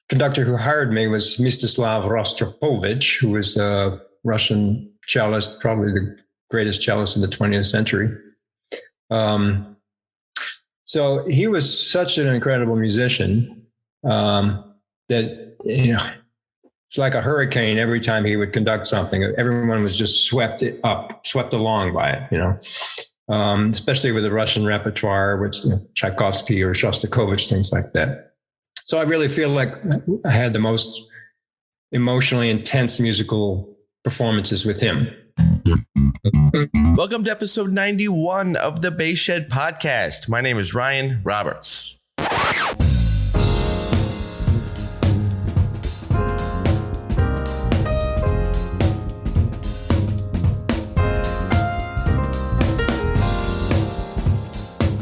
conductor who hired me was Mistislav Rostropovich, who was a Russian cellist, probably the greatest cellist in the 20th century. So he was such an incredible musician that, it's like a hurricane every time he would conduct something. Everyone was just swept along by it, especially with the Russian repertoire, which Tchaikovsky or Shostakovich, things like that. So I really feel like I had the most emotionally intense musical performances with him. Welcome to episode 91 of the Bass Shed podcast. My name is Ryan Roberts.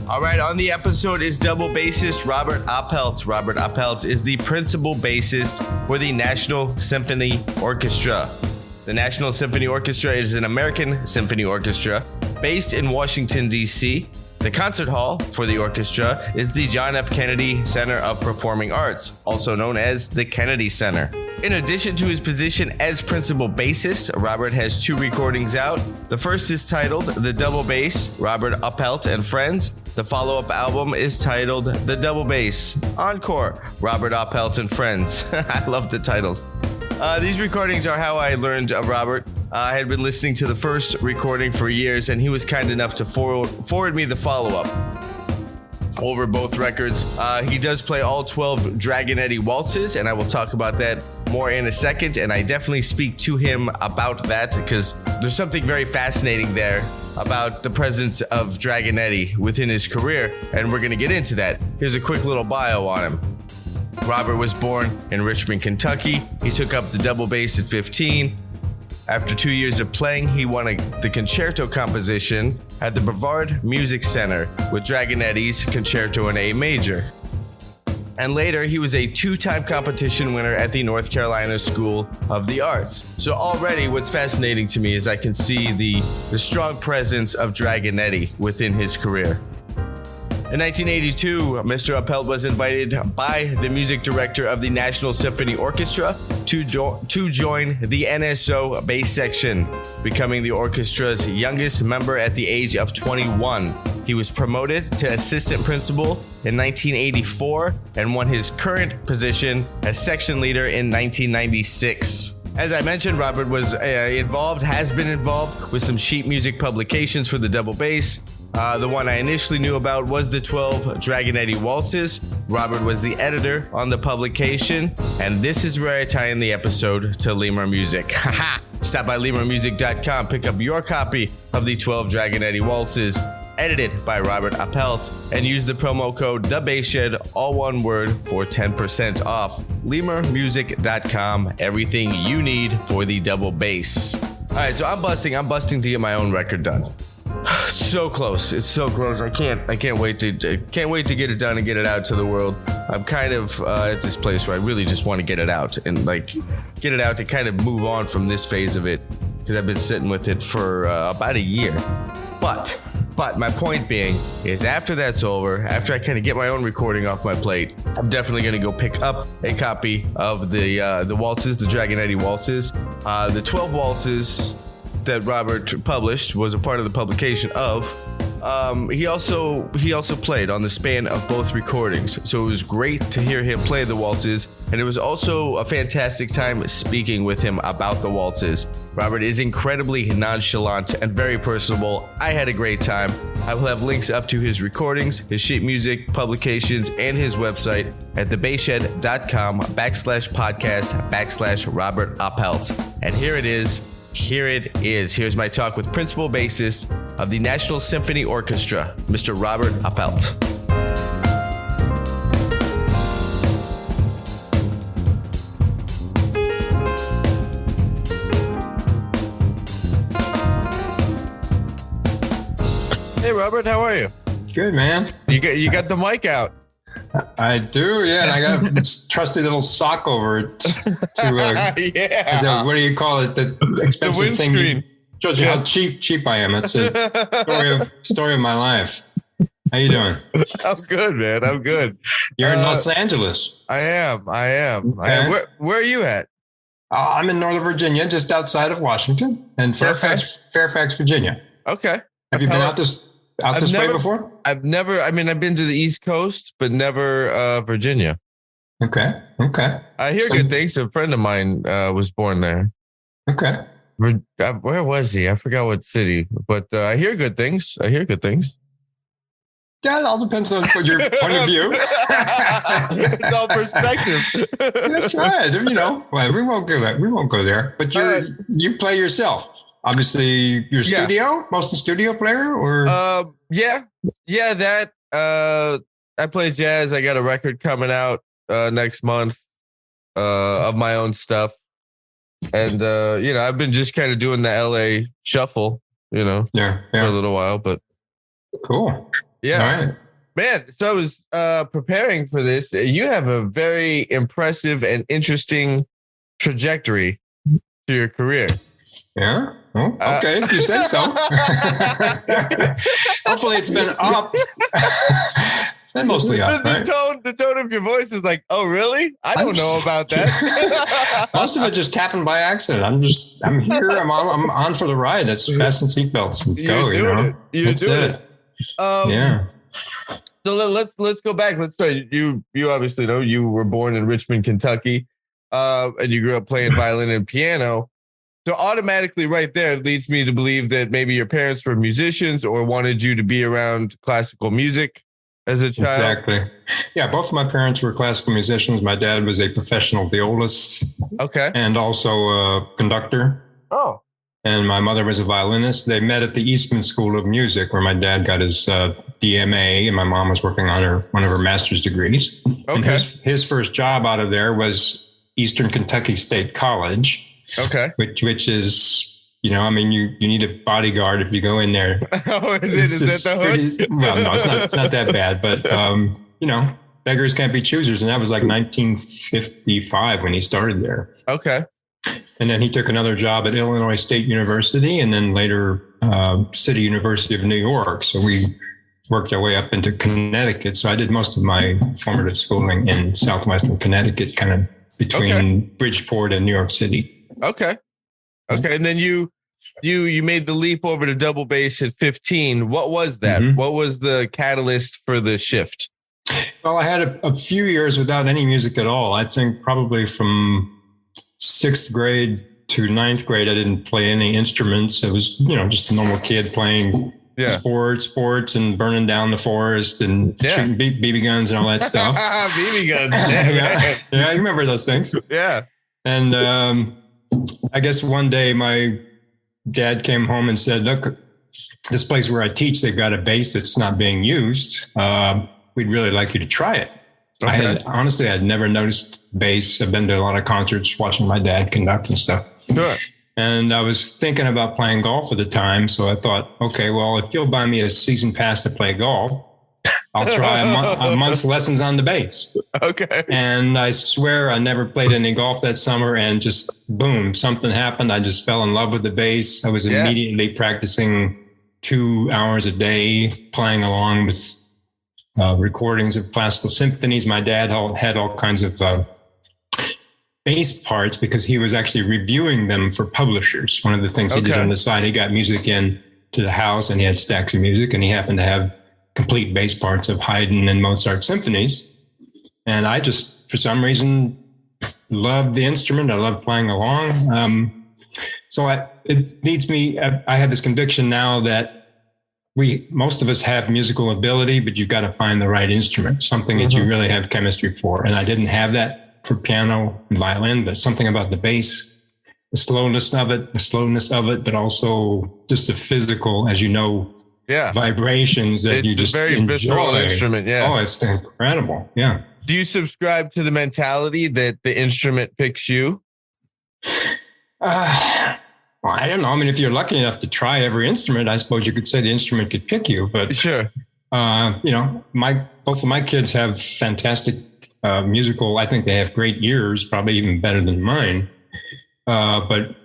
All right, on the episode is double bassist Robert Oppelt. Robert Oppelt is the principal bassist for the National Symphony Orchestra. The National Symphony Orchestra is an American symphony orchestra based in Washington, D.C. The concert hall for the orchestra is the John F. Kennedy Center of Performing Arts, also known as the Kennedy Center. In addition to his position as principal bassist, Robert has 2 recordings out. The first is titled The Double Bass, Robert Oppelt and Friends. The follow-up album is titled The Double Bass, Encore, Robert Oppelt and Friends. I love the titles. These recordings are how I learned of Robert. I had been listening to the first recording for years, and he was kind enough to forward me the follow-up over both records. He does play all 12 Dragonetti waltzes, and I will talk about that more in a second, and I definitely speak to him about that because there's something very fascinating there about the presence of Dragonetti within his career, and we're going to get into that. Here's a quick little bio on him. Robert was born in Richmond, Kentucky. He took up the double bass at 15. After 2 years of playing, he won the Concerto composition at the Brevard Music Center with Dragonetti's Concerto in A major. And later, he was a 2-time competition winner at the North Carolina School of the Arts. So already, what's fascinating to me is I can see the strong presence of Dragonetti within his career. In 1982, Mr. Oppelt was invited by the music director of the National Symphony Orchestra to join the NSO bass section, becoming the orchestra's youngest member at the age of 21. He was promoted to assistant principal in 1984 and won his current position as section leader in 1996. As I mentioned, Robert was has been involved with some sheet music publications for the double bass. The one I initially knew about was the 12 Dragonetti waltzes. Robert was the editor on the publication, and this is where I tie in the episode to Lemur Music. Haha! Stop by lemurmusic.com, pick up your copy of the 12 Dragonetti waltzes, edited by Robert Oppelt, and use the promo code TheBassShed, all one word, for 10% off. lemurmusic.com, everything you need for the double bass. All right, so I'm busting to get my own record done. So close. It's so close. I can't wait to get it done and get it out to the world. I'm kind of at this place where I really just want to get it out and get it out to kind of move on from this phase of it because I've been sitting with it for about a year. But my point being is after that's over, after I kind of get my own recording off my plate, I'm definitely going to go pick up a copy of the waltzes, the Dragonetti waltzes, the 12 waltzes that Robert published was a part of the publication of. He also played on the span of both recordings, so it was great to hear him play the waltzes, and it was also a fantastic time speaking with him about the waltzes. Robert is incredibly nonchalant and very personable. I had a great time. I will have links up to his recordings, his sheet music, publications, and his website at thebassshed.com/podcast/Robert Oppelt. And here it is. Here's my talk with principal bassist of the National Symphony Orchestra, Mr. Robert Oppelt. Hey, Robert, how are you? Good, man. You got the mic out. I do, yeah. And I got this trusty little sock over it yeah. What do you call it? The expensive the thing. Shows you how cheap I am. It's a story of my life. How you doing? I'm good, man. I'm good. You're in Los Angeles. I am. Okay. Where are you at? I'm in Northern Virginia, just outside of Washington, and Fairfax, Virginia. Okay. Have you been out this way before? I've been to the East Coast, but never Virginia. Okay. I hear good things. A friend of mine was born there. Okay. Where was he? I forgot what city, but I hear good things. Yeah, it all depends on your point of view. It's all perspective. That's right. Well, we won't go there. But you play yourself. Obviously, your studio, mostly studio player, or that. I play jazz. I got a record coming out next month of my own stuff, and I've been just kind of doing the LA shuffle, for a little while, but cool. Yeah, all right. Man. So I was preparing for this. You have a very impressive and interesting trajectory to your career. Yeah. Oh, okay. If you say so. Hopefully, it's been up. It's been mostly up. The tone of your voice is like, "Oh, really? I don't know about that." Most of it just happened by accident. I'm here. I'm on for the ride. Let's fasten seatbelts. Let's go. You're doing it. Yeah. So let's go back. Let's start. You obviously know you were born in Richmond, Kentucky, and you grew up playing violin and piano. So automatically, right there, it leads me to believe that maybe your parents were musicians or wanted you to be around classical music as a child. Exactly. Yeah, both of my parents were classical musicians. My dad was a professional violist. Okay. And also a conductor. Oh. And my mother was a violinist. They met at the Eastman School of Music, where my dad got his DMA, and my mom was working on one of her master's degrees. Okay. And his first job out of there was Eastern Kentucky State College. Okay. Which is, you need a bodyguard if you go in there. Oh, is that the hood? Well, no, it's not that bad, but beggars can't be choosers, and that was like 1955 when he started there. Okay. And then he took another job at Illinois State University, and then later City University of New York. So we worked our way up into Connecticut. So I did most of my formative schooling in southwestern Connecticut, kind of between Bridgeport and New York City. Okay. And then you made the leap over to double bass at 15. What was that? Mm-hmm. What was the catalyst for the shift? Well, I had a few years without any music at all. I think probably from 6th grade to 9th grade, I didn't play any instruments. It was, just a normal kid playing sports and burning down the forest and shooting BB guns and all that stuff. BB guns. Yeah, you remember those things. Yeah. And I guess one day my dad came home and said, "Look, this place where I teach, they've got a bass that's not being used. We'd really like you to try it." Okay. I had never noticed bass. I've been to a lot of concerts watching my dad conduct and stuff. Sure. And I was thinking about playing golf at the time. So I thought, okay, well, if you'll buy me a season pass to play golf, I'll try a month's lessons on the bass. Okay. And I swear I never played any golf that summer, and just boom, something happened. I just fell in love with the bass. I was immediately practicing 2 hours a day, playing along with recordings of classical symphonies. My dad had all kinds of bass parts because he was actually reviewing them for publishers. One of the things he did on the side, he got music in to the house, and he had stacks of music, and he happened to have complete bass parts of Haydn and Mozart symphonies. And I just, for some reason, loved the instrument. I loved playing along. So it leads me, I have this conviction now that most of us have musical ability, but you've got to find the right instrument, something that you really have chemistry for. And I didn't have that for piano and violin, but something about the bass, the slowness of it, but also just the physical, as you know, vibrations that you just very enjoy. Visceral instrument. Yeah. Oh, it's incredible. Yeah. Do you subscribe to the mentality that the instrument picks you? Well, I don't know. I mean, if you're lucky enough to try every instrument, I suppose you could say the instrument could pick you. But sure, both of my kids have fantastic musical. I think they have great ears, probably even better than mine. But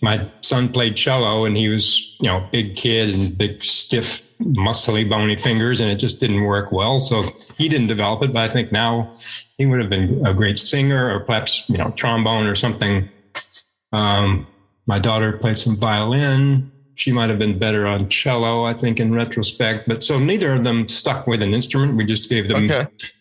my son played cello, and he was, big kid and big, stiff, muscly, bony fingers, and it just didn't work well. So he didn't develop it. But I think now he would have been a great singer, or perhaps, trombone or something. My daughter played some violin. She might have been better on cello, I think, in retrospect. But so neither of them stuck with an instrument. We just gave them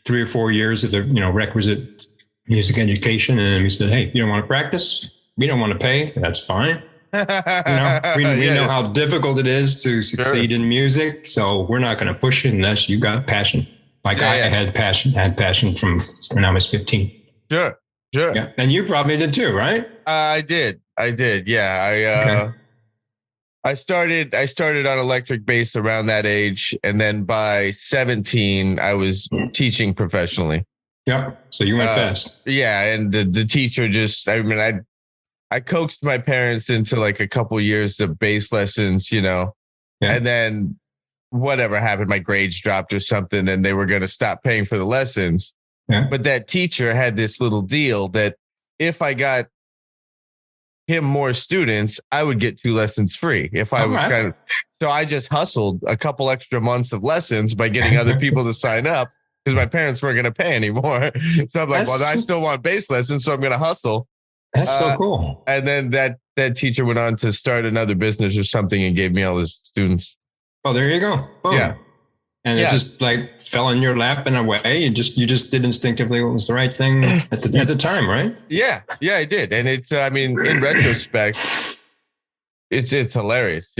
3 or 4 years of the, requisite music education. And we said, hey, if you don't want to practice, we don't want to pay. That's fine. We know how difficult it is to succeed in music. So we're not going to push it unless you got passion. Like I had passion from when I was 15. Sure. Yeah. And you probably did too, right? I did. Yeah. I started on electric bass around that age. And then by 17, I was teaching professionally. Yeah. So you went fast. Yeah. And the teacher I coaxed my parents into like a couple years of bass lessons, and then whatever happened, my grades dropped or something, and they were going to stop paying for the lessons. Yeah. But that teacher had this little deal that if I got him more students, I would get 2 lessons free. If I was so I just hustled a couple extra months of lessons by getting other people to sign up because my parents weren't going to pay anymore. So I'm like, I still want bass lessons, so I'm going to hustle. That's so cool. And then that teacher went on to start another business or something and gave me all his students. Oh, there you go. Boom. Yeah. And it just like fell in your lap in a way. You just did instinctively what was the right thing at the time, right? Yeah, I did. And it's, in retrospect, it's hilarious,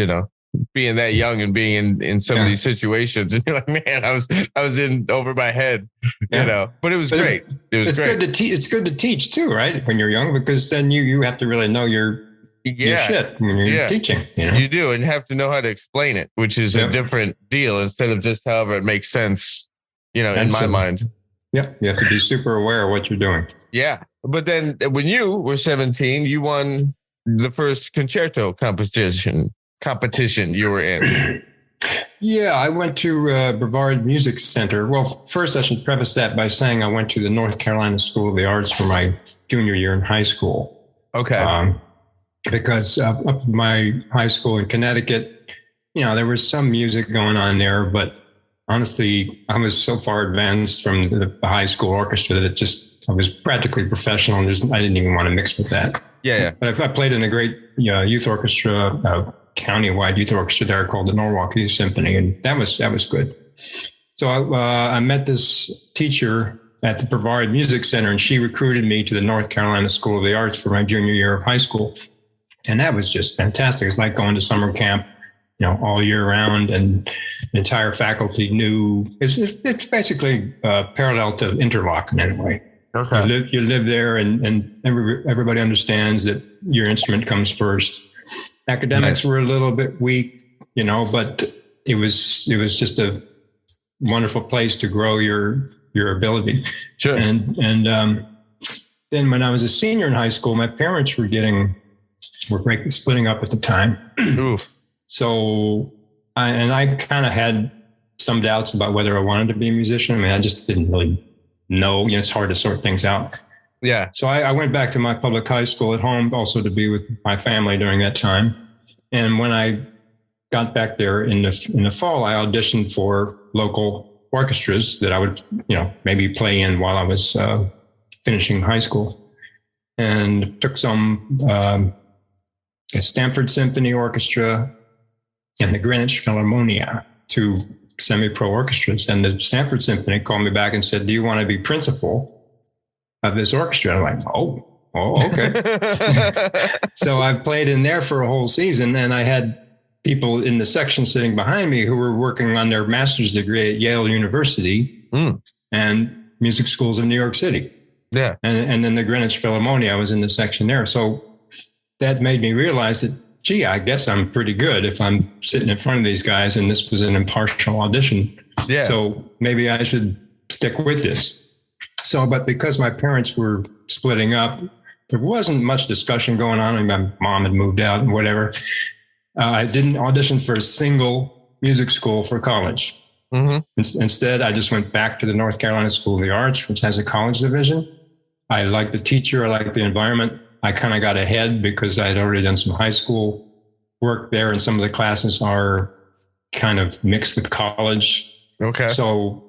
being that young and being in some of these situations. And you're like, man, I was in over my head, but it was great. It's great. It's good to teach too, right? When you're young, because then you have to really know your shit when you're teaching. You do, and have to know how to explain it, which is a different deal instead of just however it makes sense, in my mind. Yeah, you have to be super aware of what you're doing. Yeah, but then when you were 17, you won the first concerto competition you were in. Yeah, I went to Brevard Music Center. Well, first I should preface that by saying I went to the North Carolina School of the Arts for my junior year in high school. Okay. Because up at my high school in Connecticut, there was some music going on there, but honestly, I was so far advanced from the high school orchestra that I was practically professional, and I didn't even want to mix with that. Yeah. But I played in a great youth orchestra, county-wide youth orchestra there called the Boston Symphony, and that was good. So I met this teacher at the Brevard Music Center, and she recruited me to the North Carolina School of the Arts for my junior year of high school. And that was just fantastic. It's like going to summer camp, all year round, and the entire faculty knew. It's basically parallel to Interlochen in a way. Okay. You live there, and everybody understands that your instrument comes first. Academics were a little bit weak, but it was just a wonderful place to grow your ability. Sure. And then when I was a senior in high school, my parents were splitting up at the time. Oof. So I kind of had some doubts about whether I wanted to be a musician. I just didn't really know. It's hard to sort things out. Yeah. So I went back to my public high school at home also to be with my family during that time. And when I got back there in the fall, I auditioned for local orchestras that I would, maybe play in while I was finishing high school, and took some Stanford Symphony Orchestra and the Greenwich Philharmonia, two semi-pro orchestras. And the Stanford Symphony called me back and said, "Do you want to be principal of this orchestra?" I'm like, oh, okay. So I played in there for a whole season, and I had people in the section sitting behind me who were working on their master's degree at Yale University and music schools in New York City. Yeah. And then the Greenwich Philharmonia, I was in the section there. So that made me realize that, gee, I guess I'm pretty good if I'm sitting in front of these guys, and this was an impartial audition. Yeah. So maybe I should stick with this. So, but because my parents were splitting up, there wasn't much discussion going on. And my mom had moved out and whatever. I didn't audition for a single music school for college. Mm-hmm. Instead, I just went back to the North Carolina School of the Arts, which has a college division. I liked the teacher. I liked the environment. I kind of got ahead because I had already done some high school work there, and some of the classes are kind of mixed with college. Okay. So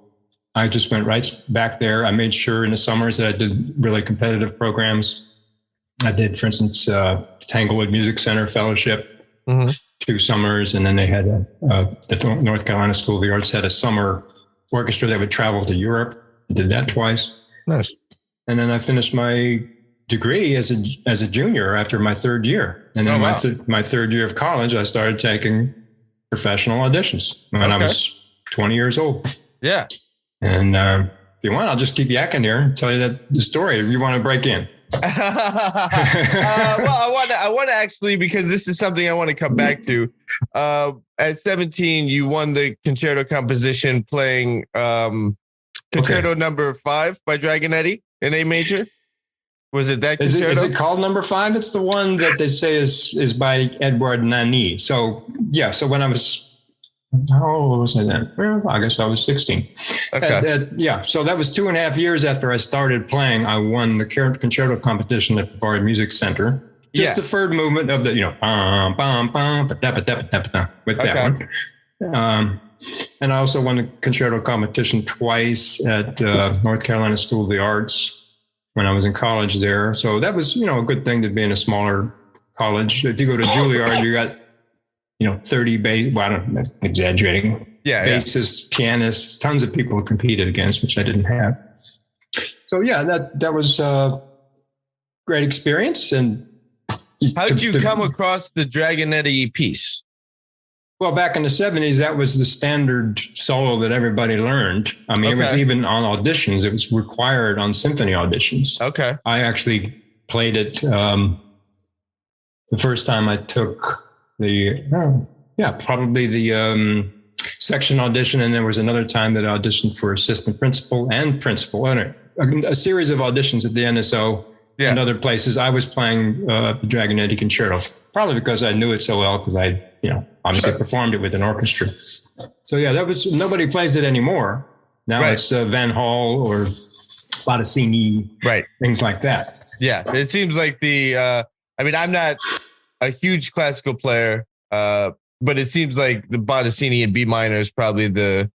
I just went right back there. I made sure in the summers that I did really competitive programs. I did, for instance, Tanglewood Music Center Fellowship, 2 summers. And then they had the North Carolina School of the Arts had a summer orchestra that would travel to Europe. I did that twice. Nice. And then I finished my degree as a junior after my 3rd year. And then my 3rd year of college, I started taking professional auditions when I was 20 years old. Yeah. And if you want, I'll just keep yakking here and tell you the story if you want to break in. Well, I want to actually, because this is something I want to come back to. At 17, you won the concerto composition playing Concerto number 5 by Dragonetti in A major. Was it that concerto? Is it called number 5? It's the one that they say is by Edouard Nani. So yeah. So when I was, how old was I then? Well, I guess I was 16. Okay. Yeah. So that was 2.5 years after I started playing. I won the concerto competition at Brevard Music Center. Just the third movement of the, bum, bum, bum, with that one. And I also won the concerto competition twice at North Carolina School of the Arts when I was in college there. So that was, a good thing to be in a smaller college. If you go to Juilliard, you got 30 bass. Well, I'm exaggerating. Bassists, pianists, tons of people competed against, which I didn't have. So yeah, that was a great experience. And how did you come across the Dragonetti piece? Well, back in the 70s, that was the standard solo that everybody learned. I mean, It was even on auditions. It was required on symphony auditions. Okay. I actually played it the first time I took probably the section audition. And there was another time that I auditioned for assistant principal and principal. A series of auditions at the NSO and other places. I was playing the Dragonetti Concerto, probably because I knew it so well, because I, obviously performed it with an orchestra. So yeah, nobody plays it anymore. Now it's Van Hall or Bottesini, things like that. Yeah, it seems like I'm not a huge classical player, but it seems like the Bottesini in B minor is probably the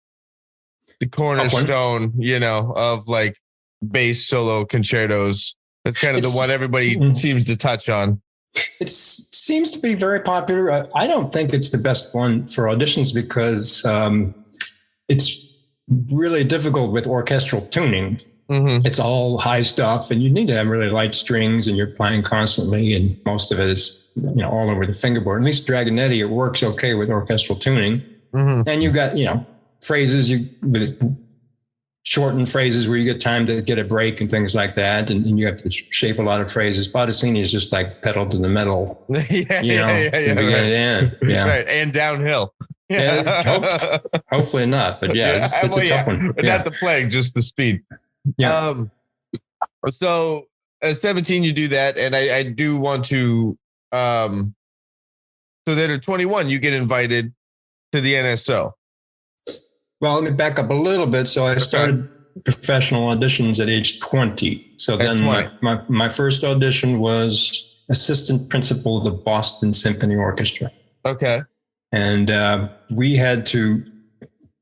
cornerstone, of like bass solo concertos. That's kind of the one everybody seems to touch on. It seems to be very popular. I don't think it's the best one for auditions because it's really difficult with orchestral tuning. It's all high stuff, and you need to have really light strings, and you're playing constantly, and most of it is all over the fingerboard. At least Dragonetti, it works okay with orchestral tuning. And you got phrases, shortened phrases where you get time to get a break and things like that, and you have to shape a lot of phrases. Bottesini is just like pedal to the metal, to get it in, right, and downhill. Hopefully not, but it's a tough one. But not the playing, just the speed. So at 17, you do that, and I do want to. So then at 21, you get invited to the NSO. Well, let me back up a little bit. So I started professional auditions at age 20. So then my first audition was assistant principal of the Boston Symphony Orchestra. Okay. And the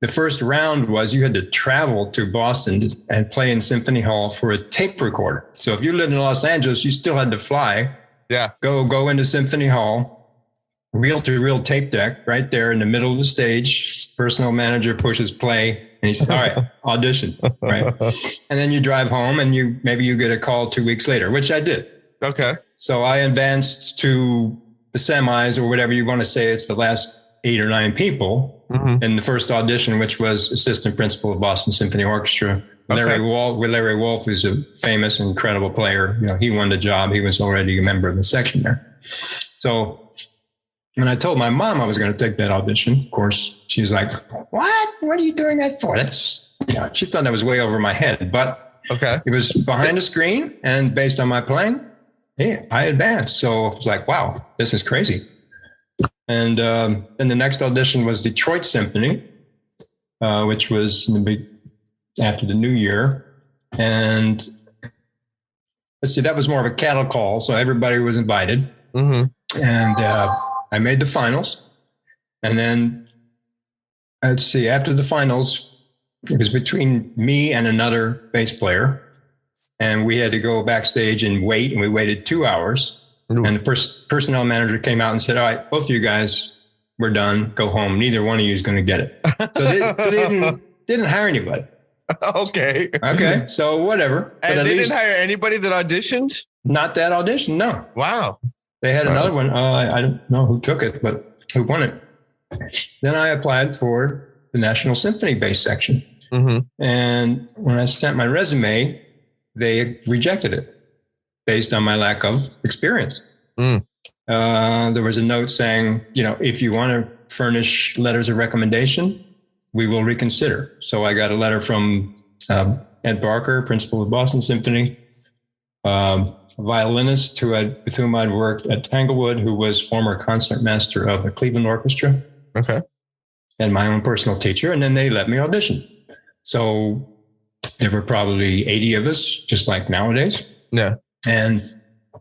first round was you had to travel to Boston and play in Symphony Hall for a tape recorder. So if you lived in Los Angeles, you still had to fly. Yeah. Go into Symphony Hall. Reel-to-reel tape deck right there in the middle of the stage. Personal manager pushes play, and he says, "All right, audition." Right, and then you drive home, and you get a call 2 weeks later, which I did. Okay. So I advanced to the semis, or whatever you want to say. It's the last 8 or 9 people in the first audition, which was assistant principal of Boston Symphony Orchestra. Larry Wolf, who's a famous, incredible player. He won the job. He was already a member of the section there. So. When I told my mom I was going to take that audition, of course, she was like, "What? What are you doing that for?" She thought that was way over my head, but it was behind the screen and based on my playing, I advanced. So I was like, wow, this is crazy. And then the next audition was Detroit Symphony, which was after the new year. And let's see, that was more of a cattle call. So everybody was invited. Mm-hmm. And I made the finals. And then, let's see, after the finals, it was between me and another bass player. And we had to go backstage and wait. And we waited 2 hours. Ooh. And the personnel manager came out and said, all right, both of you guys, we're done. Go home. Neither one of you is going to get it. So they didn't hire anybody. Okay. Okay. So whatever. And they didn't hire anybody that auditioned? Not that audition. No. Wow. They had another one. I don't know who took it, but who won it. Then I applied for the National Symphony bass section. Mm-hmm. And when I sent my resume, they rejected it based on my lack of experience. Mm. There was a note saying, if you want to furnish letters of recommendation, we will reconsider. So I got a letter from Ed Barker, principal of Boston Symphony, a violinist with whom I'd worked at Tanglewood, who was former concertmaster of the Cleveland Orchestra. Okay. And my own personal teacher. And then they let me audition. So there were probably 80 of us, just like nowadays. Yeah. And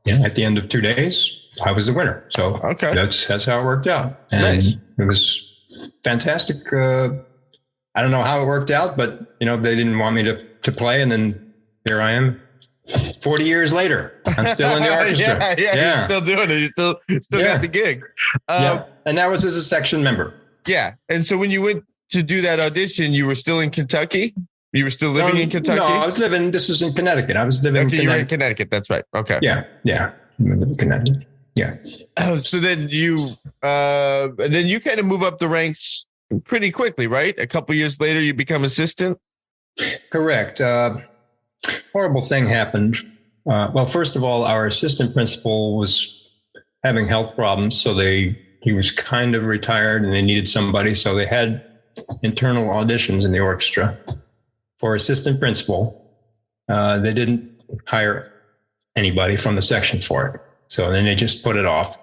at the end of 2 days, I was the winner. So okay. That's how it worked out. And nice. It was fantastic. I don't know how it worked out, but they didn't want me to play. And then here I am 40 years later. I'm still in the orchestra. yeah. You're still doing it. You still got the gig. Yeah. And that was as a section member. Yeah. And so when you went to do that audition, you were still in Kentucky? You were still living in Kentucky? No, this was in Connecticut. I was living in Connecticut. You were in Connecticut. That's right. Okay. Yeah. I'm in Connecticut. Yeah. So then you kind of move up the ranks pretty quickly, right? A couple years later, you become assistant? Correct. Horrible thing happened. Well, first of all, our assistant principal was having health problems. So he was kind of retired and they needed somebody. So they had internal auditions in the orchestra for assistant principal. They didn't hire anybody from the section for it. So then they just put it off.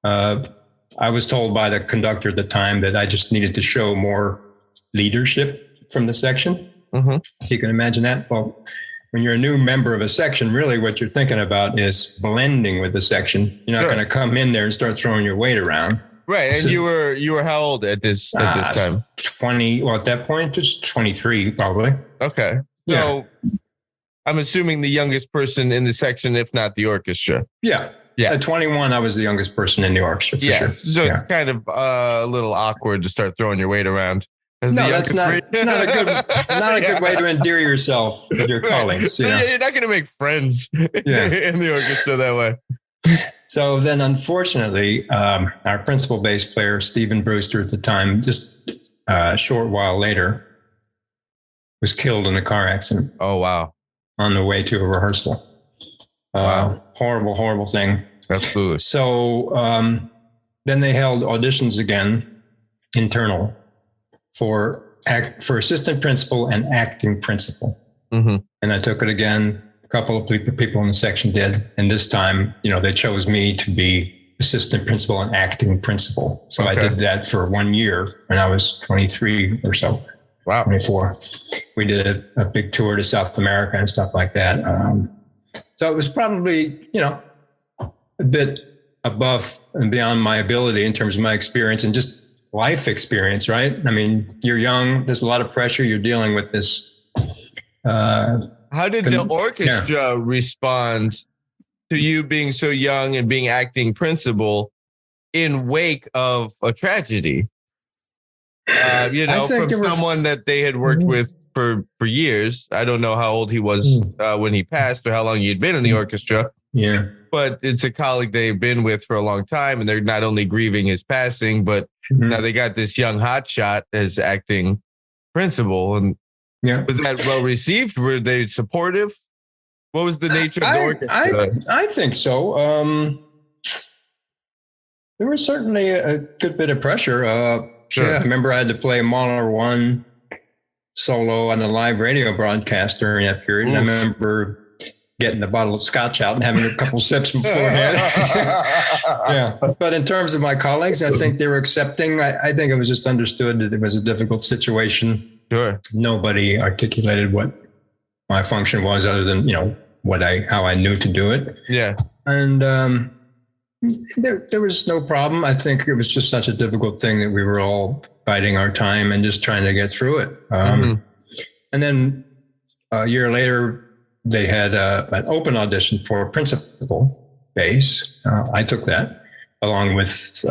I was told by the conductor at the time that I just needed to show more leadership from the section. Mm-hmm. If you can imagine that. Well, when you're a new member of a section, really what you're thinking about is blending with the section. You're not going to come in there and start throwing your weight around. Right. And so, you were how old at this time? 20. Well, at that point, just 23, probably. Okay. So I'm assuming the youngest person in the section, if not the orchestra. Yeah. At 21, I was the youngest person in the orchestra. For sure. So it's kind of a little awkward to start throwing your weight around. No, that's not a good way to endear yourself with your colleagues. You're not going to make friends in the orchestra that way. So then, unfortunately, our principal bass player, Stephen Brewster at the time, just a short while later, was killed in a car accident. Oh, wow. On the way to a rehearsal. Wow. Horrible thing. That's foolish. So then they held auditions again, internal, for assistant principal and acting principal. Mm-hmm. And I took it again. A couple of people in the section did. And this time, they chose me to be assistant principal and acting principal. So I did that for 1 year when I was 23 or so. Wow. 24. We did a big tour to South America and stuff like that. So it was probably, a bit above and beyond my ability in terms of my experience and just life experience, right? I mean, you're young. There's a lot of pressure. You're dealing with this. How did the orchestra respond to you being so young and being acting principal in wake of a tragedy? From someone that they had worked with for years. I don't know how old he was when he passed or how long he'd been in the orchestra. Yeah. But it's a colleague they've been with for a long time, and they're not only grieving his passing, but now they got this young hotshot as acting principal. And was that well received? Were they supportive? What was the nature of the orchestra? I think so. There was certainly a good bit of pressure. Sure. Yeah, I remember I had to play Mahler 1 solo on a live radio broadcast during that period. And I remember getting a bottle of scotch out and having a couple sips beforehand. But in terms of my colleagues, I think they were accepting. I think it was just understood that it was a difficult situation. Sure. Nobody articulated what my function was other than, how I knew to do it. Yeah. And there was no problem. I think it was just such a difficult thing that we were all biding our time and just trying to get through it. And then a year later, they had an open audition for principal bass. I took that along with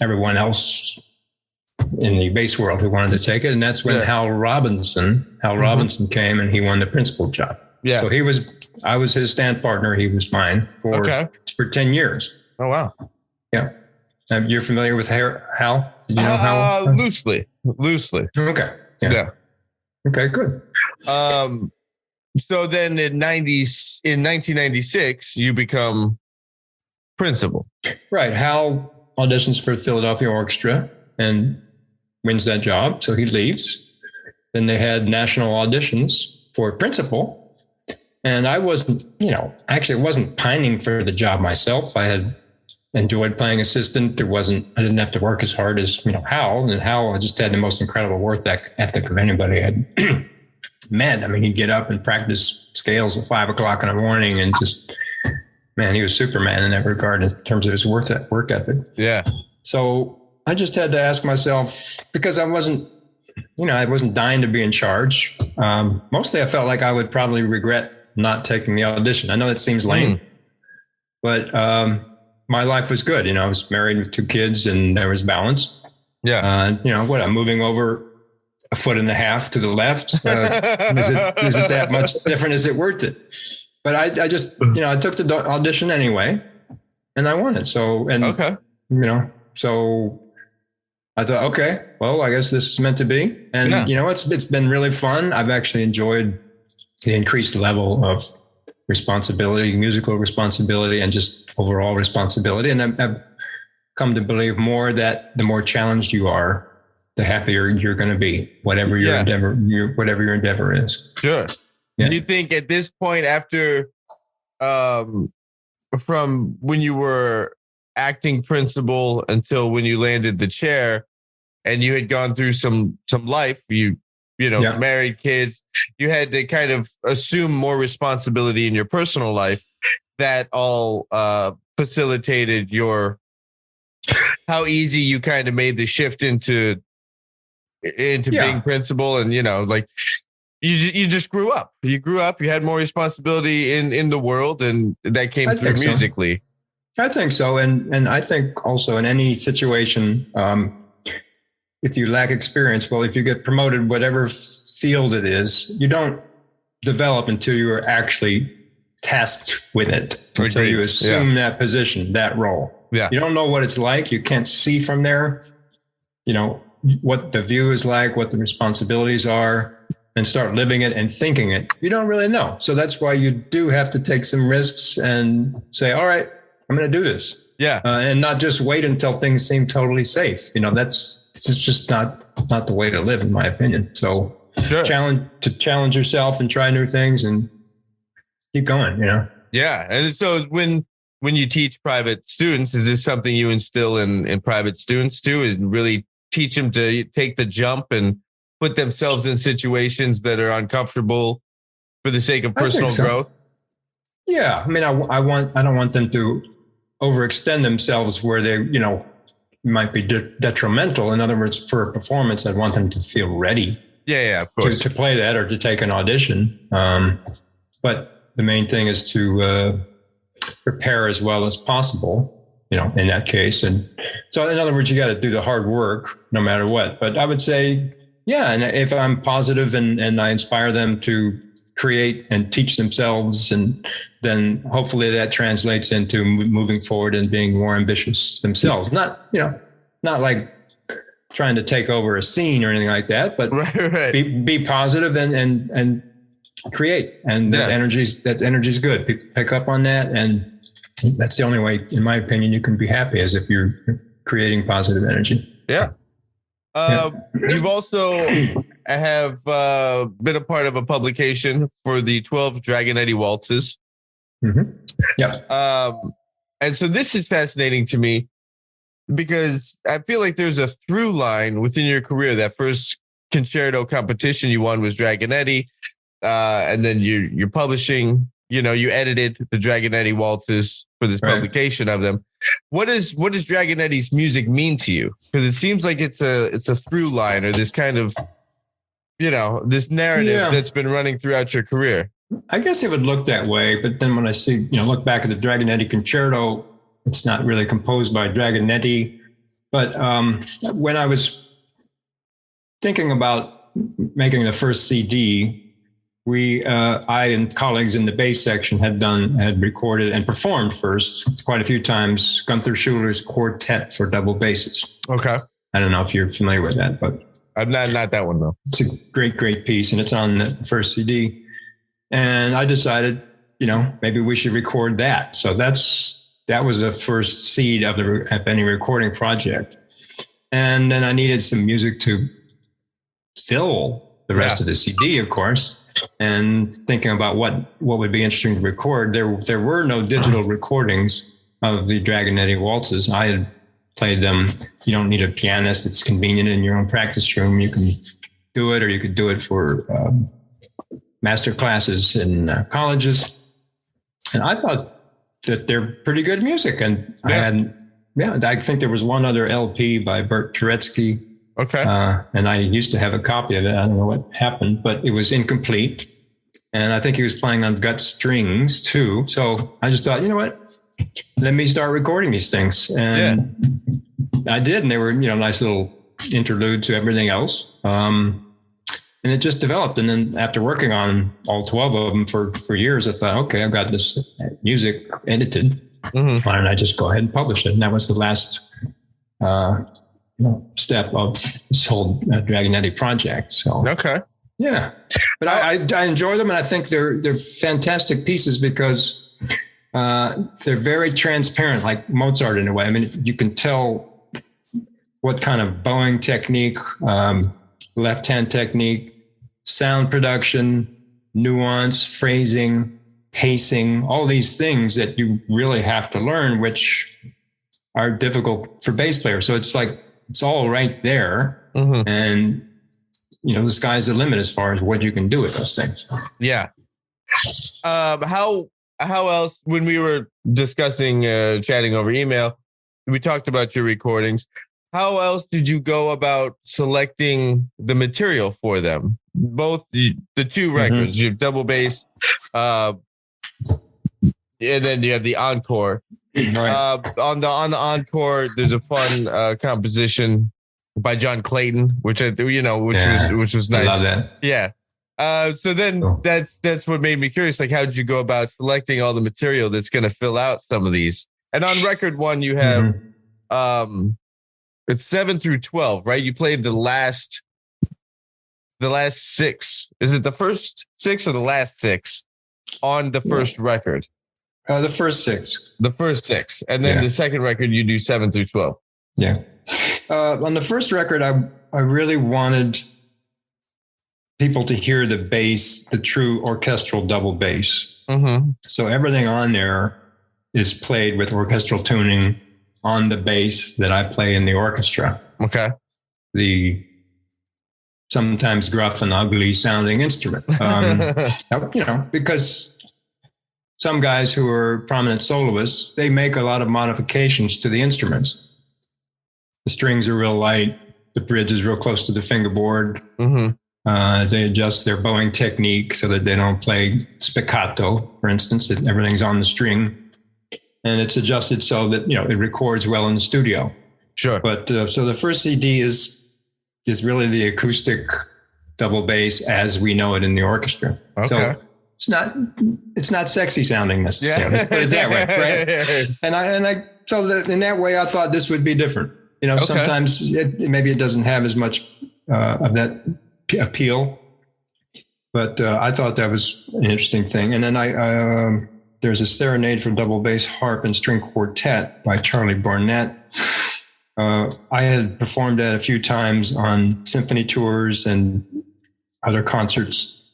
everyone else in the bass world who wanted to take it. And that's when Hal Robinson came and he won the principal job. Yeah. So I was his stand partner. He was mine for 10 years. Oh, wow. Yeah. You're familiar with Hal? Did you know Hal? Loosely. Okay. Yeah. Okay, good. So then in 1996, you become principal. Right. Hal auditions for the Philadelphia Orchestra and wins that job. So he leaves. Then they had national auditions for principal. And I wasn't, wasn't pining for the job myself. I had enjoyed playing assistant. I didn't have to work as hard as, Hal. And Hal just had the most incredible work ethic of anybody I had met. I mean, he'd get up and practice scales at 5 o'clock in the morning and just, man, he was Superman in that regard in terms of his work ethic. Yeah. So I just had to ask myself, because I wasn't dying to be in charge. Mostly I felt like I would probably regret not taking the audition. I know that seems lame, but my life was good. I was married with 2 kids and there was balance. Yeah. I'm moving over a foot and a half to the left. Is it that much different? Is it worth it? But I just, I took the audition anyway and I won it. So, so I thought, okay, well, I guess this is meant to be. And, it's been really fun. I've actually enjoyed the increased level of responsibility, musical responsibility, and just overall responsibility. And I've come to believe more that the more challenged you are, the happier you're going to be, whatever your endeavor is. Sure. Yeah. Do you think at this point, after, from when you were acting principal until when you landed the chair, and you had gone through some life, married, kids, you had to kind of assume more responsibility in your personal life, that all facilitated how easy you kind of made the shift into being principal, and you just grew up. You had more responsibility in the world, and that came through musically. I think so. And I think also in any situation, if you lack experience, well, if you get promoted, whatever field it is, you don't develop until you are actually tasked with it. Until you assume that position, that role. Yeah. You don't know what it's like. You can't see from there, what the view is like, what the responsibilities are, and start living it and thinking it. You don't really know. So that's why you do have to take some risks and say, all right, I'm going to do this. Yeah. And not just wait until things seem totally safe. It's just not the way to live, in my opinion. So challenge yourself and try new things and keep going, Yeah. And so when you teach private students, is this something you instill in private students too? Is really teach them to take the jump and put themselves in situations that are uncomfortable for the sake of personal growth? Yeah. I mean, I don't want them to overextend themselves where they, might be detrimental. In other words, for a performance, I'd want them to feel ready. Yeah, of course. To play that or to take an audition. But the main thing is to prepare as well as possible, in that case. And so in other words, you got to do the hard work no matter what. But I would say, yeah, and if I'm positive and I inspire them to create and teach themselves, and then hopefully that translates into moving forward and being more ambitious themselves. Not like trying to take over a scene or anything like that, but be positive and create. And that energy's good. People pick up on that, and that's the only way, in my opinion, you can be happy, is if you're creating positive energy. Yeah. You've also have been a part of a publication for the 12 Dragonetti waltzes. Mm-hmm. Yeah. And so this is fascinating to me because I feel like there's a through line within your career. That first concerto competition you won was Dragonetti, and then you're publishing you edited the Dragonetti waltzes for this publication of them. What does Dragonetti's music mean to you? Because it seems like it's a through line, or this kind of, this narrative that's been running throughout your career. I guess it would look that way, but then when I see, look back at the Dragonetti Concerto, it's not really composed by Dragonetti. But when I was thinking about making the first CD, I and colleagues in the bass section had recorded and performed first quite a few times Gunther Schuller's Quartet for double basses. Okay. I don't know if you're familiar with that, but I'm not that one though. It's a great piece, and it's on the first CD. And I decided, maybe we should record that. So that was the first seed of any recording project. And then I needed some music to fill the rest of the CD, of course. And thinking about what would be interesting to record, there were no digital recordings of the Dragonetti waltzes. I had played them. You don't need a pianist. It's convenient in your own practice room. You can do it, or you could do it for master classes in colleges. And I thought that they're pretty good music. And I think there was one other LP by Bert Turetsky. Okay. And I used to have a copy of it. I don't know what happened, but it was incomplete. And I think he was playing on gut strings too. So I just thought, you know what? Let me start recording these things. And I did. And they were, nice little interlude to everything else. And it just developed. And then after working on all 12 of them for years, I thought, okay, I've got this music edited. Why don't I just go ahead and publish it? And that was the last step of this whole Dragonetti project. So okay, yeah, but I enjoy them, and I think they're fantastic pieces because they're very transparent, like Mozart in a way. I mean, you can tell what kind of bowing technique, left hand technique, sound production, nuance, phrasing, pacing, all these things that you really have to learn, which are difficult for bass players. So it's all right there. And, the sky's the limit as far as what you can do with those things. Yeah. How else, when we were discussing, chatting over email, we talked about your recordings. How else did you go about selecting the material for them? Both the two records, you have double bass, and then you have the encore. Right. On the encore, there's a fun composition by John Clayton, which was nice. I love that. Yeah. So then that's what made me curious. Like, how did you go about selecting all the material that's going to fill out some of these? And on record one, you have it's 7 through 12, right? You played the last 6. Is it the first 6 or the last 6 on the first record? The first 6. The first 6. And then the second record, you do 7 through 12. Yeah. On the first record, I really wanted people to hear the bass, the true orchestral double bass. So everything on there is played with orchestral tuning on the bass that I play in the orchestra. Okay. The sometimes gruff and ugly sounding instrument. Because some guys who are prominent soloists, they make a lot of modifications to the instruments. The strings are real light. The bridge is real close to the fingerboard. They adjust their bowing technique so that they don't play spiccato, for instance. Everything's on the string. And it's adjusted so that, it records well in the studio. Sure. But so the first CD is really the acoustic double bass as we know it in the orchestra. Okay. So it's not sexy sounding necessarily. Let's put it that way, right? So in that way, I thought this would be different. Sometimes maybe it doesn't have as much of that appeal, but I thought that was an interesting thing. And then there's a Serenade for Double Bass Harp and String Quartet by Charlie Barnett. I had performed that a few times on symphony tours and other concerts.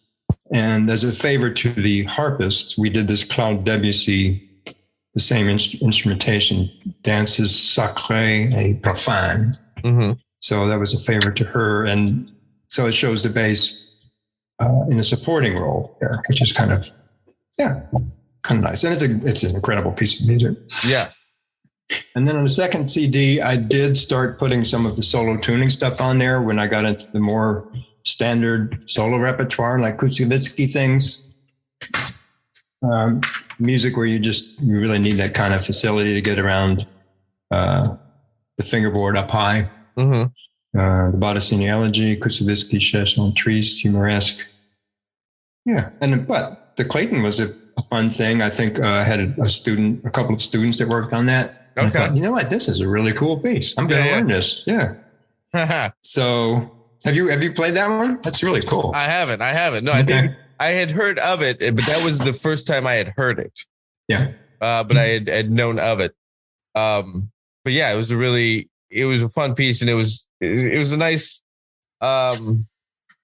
And as a favor to the harpists, we did this Claude Debussy, the same instrumentation, dances sacré et profane. So that was a favor to her. And so it shows the bass in a supporting role there, which is kind of yeah, kind of nice. And it's an incredible piece of music. Yeah. And then on the second CD, I did start putting some of the solo tuning stuff on there when I got into the more standard solo repertoire, like Kuchevitsky things. Music where you really need that kind of facility to get around the fingerboard up high. Mm-hmm. The Bottesini Elegy, Kuchevitsky, Chechon, Tries, Humoresque. Yeah. But the Clayton was a fun thing. I think I had a couple of students that worked on that. Okay. I thought, you know what? This is a really cool piece. I'm going to learn this. Yeah. So have you played that one? That's really cool. I haven't. No, okay. I had heard of it, but that was the first time I had heard it. Yeah. But I had known of it. But yeah, it was a fun piece, and it was a nice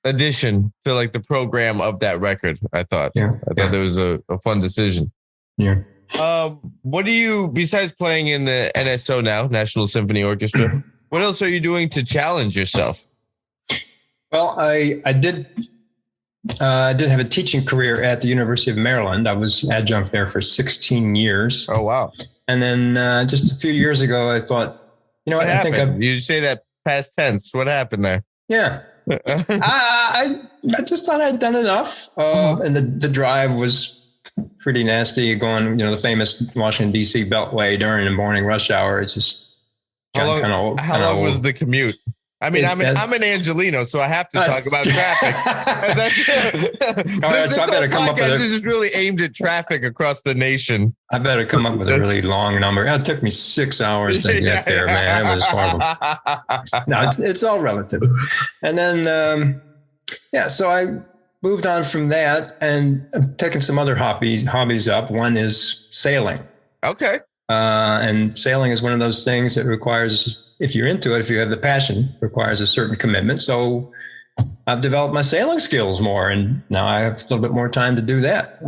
addition to like the program of that record. I thought. Yeah. I thought it was a fun decision. Yeah. What do you, besides playing in the NSO now, National Symphony Orchestra, what else are you doing to challenge yourself? Well, I did have a teaching career at the University of Maryland. I was adjunct there for 16 years. Oh, wow. And then just a few years ago, I thought, you know what? I think you say that past tense. What happened there? Yeah. I just thought I'd done enough. And the drive was pretty nasty, going, the famous Washington, D.C. Beltway during the morning rush hour. It's just kind of old. How long was the commute? I mean, I'm an Angelino, so I have to talk about traffic. All right, so I better come up with This is really aimed at traffic across the nation. I better come up with a really long number. It took me 6 hours to get there, man. It was horrible. No, it's all relative. And then, so I moved on from that and I've taken some other hobbies up. One is sailing. Okay. And sailing is one of those things that requires, if you're into it, if you have the passion, requires a certain commitment. So I've developed my sailing skills more, and now I have a little bit more time to do that.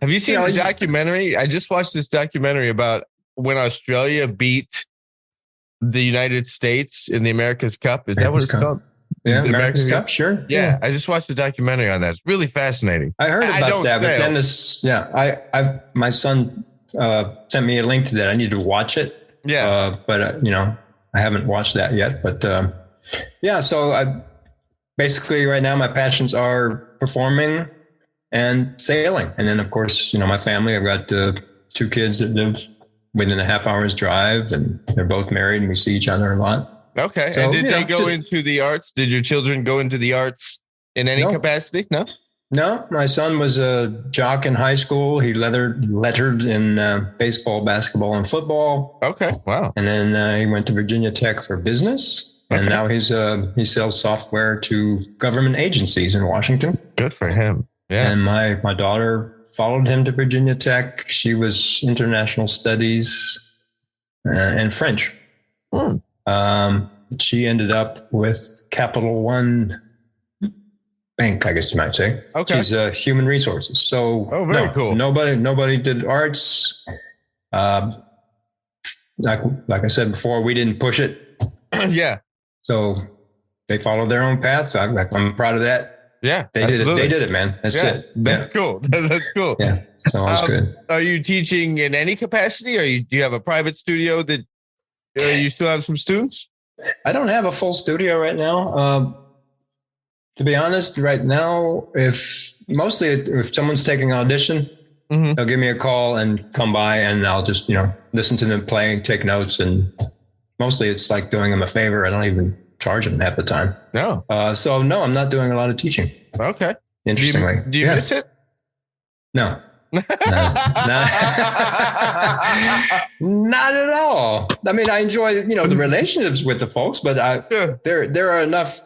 Have you seen the documentary? I just watched this documentary about when Australia beat the United States in the America's Cup. Is that what it's called? Yeah, America's Cup, sure. Yeah, I just watched the documentary on that. It's really fascinating. I heard about that, but then my son sent me a link to that. I need to watch it. Yeah. But I haven't watched that yet. But so I basically right now my passions are performing and sailing. And then of course, my family, I've got 2 kids that live within a half hour's drive, and they're both married and we see each other a lot. Okay. So, and did they go into the arts? Did your children go into the arts in any capacity? No? No, my son was a jock in high school. He lettered in baseball, basketball, and football. Okay, wow. And then he went to Virginia Tech for business. Okay. And now he sells software to government agencies in Washington. Good for him. Yeah. And my daughter followed him to Virginia Tech. She was international studies and French. She ended up with Capital One Bank, I guess you might say. Okay. She's human resources. So very cool. Nobody did arts. Like I said before, we didn't push it. Yeah. So they followed their own path. I'm proud of that. Yeah. They did it. They did it, man. That's it. That's cool. That's cool. Yeah. So that's good. Are you teaching in any capacity? Do you have a private studio that you still have some students? I don't have a full studio right now. To be honest, right now, if someone's taking an audition, they'll give me a call and come by, and I'll just, listen to them play, take notes. And mostly it's like doing them a favor. I don't even charge them half the time. No. So no, I'm not doing a lot of teaching. Okay. Interestingly. Do you miss it? No. Not at all. I mean, I enjoy, the relationships with the folks, but there are enough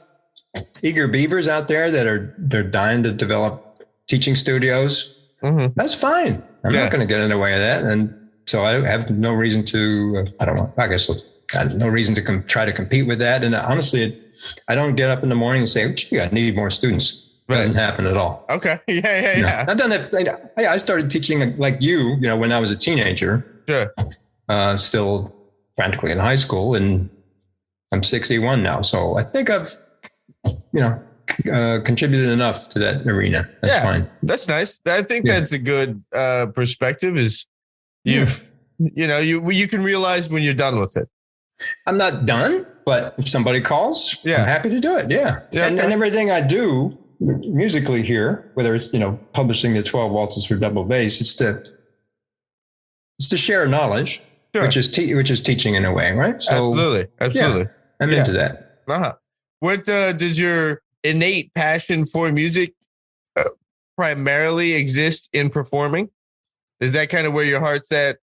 eager beavers out there they're dying to develop teaching studios. That's fine. I'm not going to get in the way of that. And so I have no reason to, no reason to try to compete with that. And honestly, I don't get up in the morning and say, gee, I need more students. Right. Doesn't happen at all. Okay. Yeah. I've done that. I started teaching like you, when I was a teenager. Sure. Still practically in high school, and I'm 61 now. So I think I've, contributed enough to that arena. That's fine. That's nice. I think that's a good perspective. Is you can realize when you're done with it. I'm not done, but if somebody calls, I'm happy to do it. And everything I do musically here, whether it's publishing the 12 waltzes for double bass, it's to share knowledge, which is teaching in a way, right? So absolutely. I'm into that. What does your innate passion for music primarily exist in performing? Is that kind of where your heart's at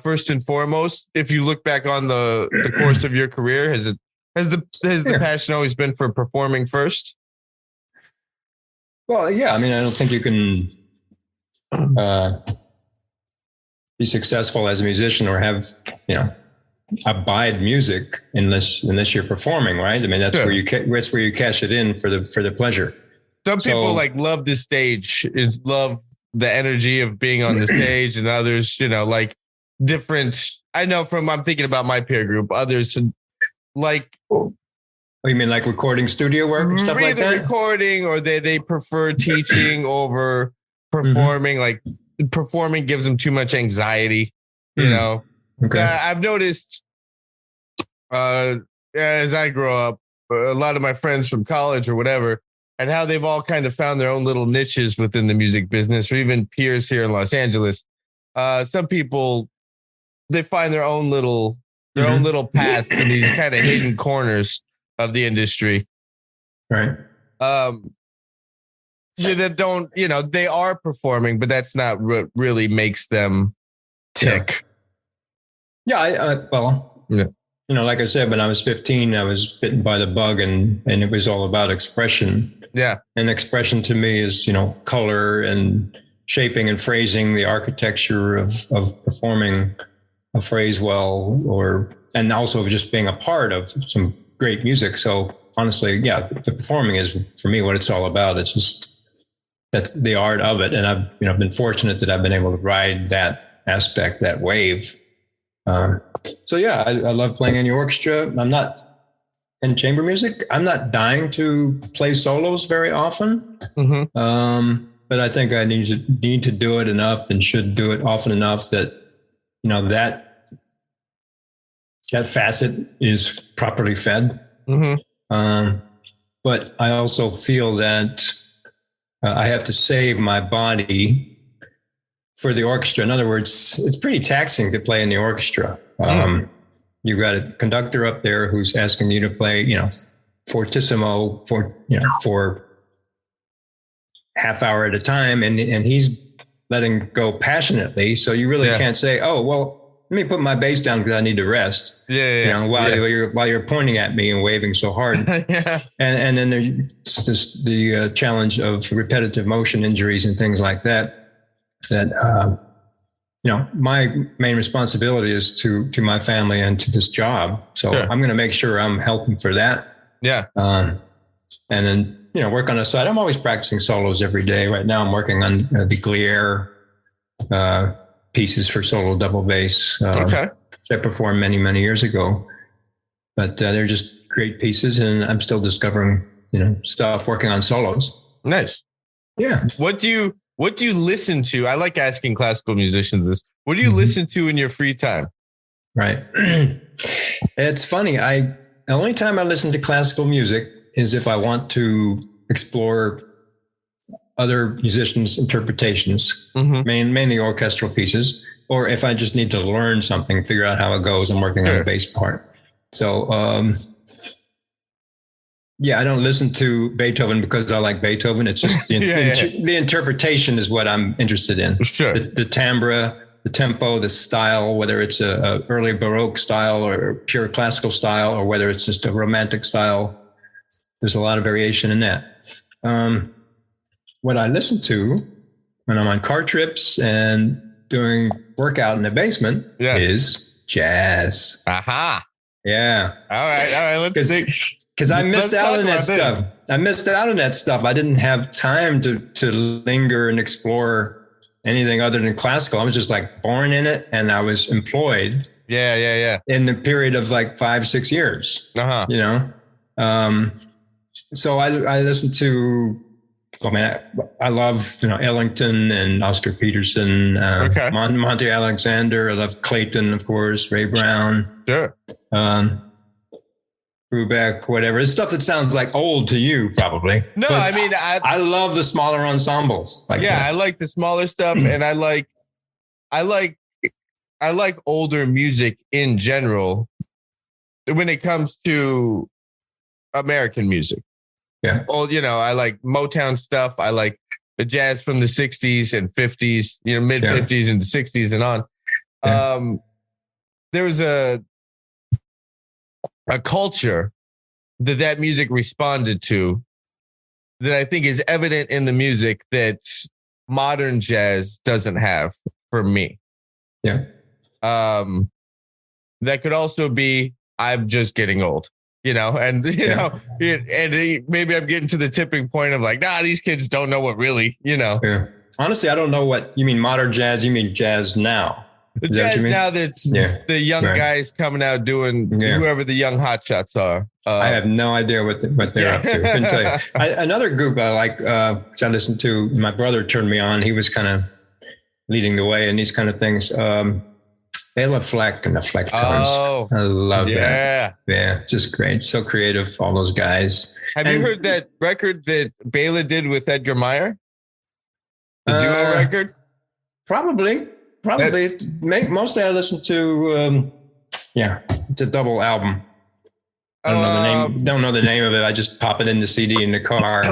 first and foremost? If you look back on the course of your career, has the passion always been for performing first? Well, yeah. I mean, I don't think you can be successful as a musician or have abide music unless you're performing, right? I mean, that's where you cash it in for the pleasure. Some people love the stage, love the energy of being on the stage, and others, different. I know I'm thinking about my peer group. Others like. Oh, you mean like recording studio work and stuff like that? Recording, or they prefer teaching over performing. Mm-hmm. Like performing gives them too much anxiety. Okay. I've noticed as I grow up, a lot of my friends from college or whatever, and how they've all kind of found their own little niches within the music business, or even peers here in Los Angeles. Some people, they find their own little paths in these kind of hidden corners of the industry. Right. That don't, they are performing, but that's not what really makes them tick. Yeah. Like I said, when I was 15, I was bitten by the bug, and it was all about expression. Yeah. And expression to me is, color and shaping and phrasing, the architecture of performing a phrase well, and also just being a part of some great music. So honestly, the performing is for me what it's all about. It's just, that's the art of it. And I've, been fortunate that I've been able to ride that aspect, that wave. I love playing in the orchestra. I'm not in chamber music. I'm not dying to play solos very often. Mm-hmm. But I think I need to do it enough and should do it often enough that, that facet is properly fed. Mm-hmm. But I also feel that I have to save my body for the orchestra. In other words, it's pretty taxing to play in the orchestra. You've got a conductor up there who's asking you to play, fortissimo for half hour at a time, and he's letting go passionately. So you really can't say, "Oh, well, let me put my bass down because I need to rest." While you're pointing at me and waving so hard. And then there's the challenge of repetitive motion injuries and things like that. My main responsibility is to my family and to this job. So I'm going to make sure I'm helping for that. Yeah. And then, work on the side. I'm always practicing solos every day. Right now I'm working on the Glier pieces for solo double bass. Which I performed many, many years ago. But they're just great pieces, and I'm still discovering, stuff, working on solos. Nice. Yeah. What do you listen to? I like asking classical musicians this. What do you listen to in your free time? Right. It's funny. The only time I listen to classical music is if I want to explore other musicians' interpretations, mainly orchestral pieces, or if I just need to learn something, figure out how it goes. I'm working on the bass part. So, I don't listen to Beethoven because I like Beethoven. It's just the interpretation is what I'm interested in. Sure. The timbre, the tempo, the style, whether it's a early Baroque style or pure classical style, or whether it's just a romantic style. There's a lot of variation in that. What I listen to when I'm on car trips and doing workout in the basement is jazz. Aha. Yeah. All right. Let's see. Because I missed out on that stuff. I missed out on that stuff. I didn't have time to linger and explore anything other than classical. I was just born in it, and I was employed. Yeah. In the period of 5-6 years. So I listen to, I love, Ellington and Oscar Peterson, Monty Alexander. I love Clayton, of course, Ray Brown. Sure. Brubeck, whatever. It's stuff that sounds like old to you, probably. No, but I mean, I love the smaller ensembles. I like the smaller stuff, and I like older music in general when it comes to American music. Yeah. Well, I like Motown stuff. I like the jazz from the 60s and 50s, mid 50s and the 60s and on. Yeah. There was a culture that music responded to that I think is evident in the music that modern jazz doesn't have for me. Yeah. That could also be, I'm just getting old, and, maybe I'm getting to the tipping point of like, these kids don't know what really, Yeah. Honestly, I don't know what you mean. Modern jazz. You mean jazz now? The jazz now that's the young guys coming out doing whoever the young hotshots are. I have no idea what they're up to. Couldn't tell you. Another group I like, which I listened to, my brother turned me on. He was kind of leading the way in these kind of things. Bela Fleck and the Fleck Tones. Oh, I love that. Yeah, just great. So creative, all those guys. Have you heard that record that Bela did with Edgar Meyer? The duo record? Probably. Mostly I listen to, the double album. I don't know the name of it. I just pop it in the CD in the car.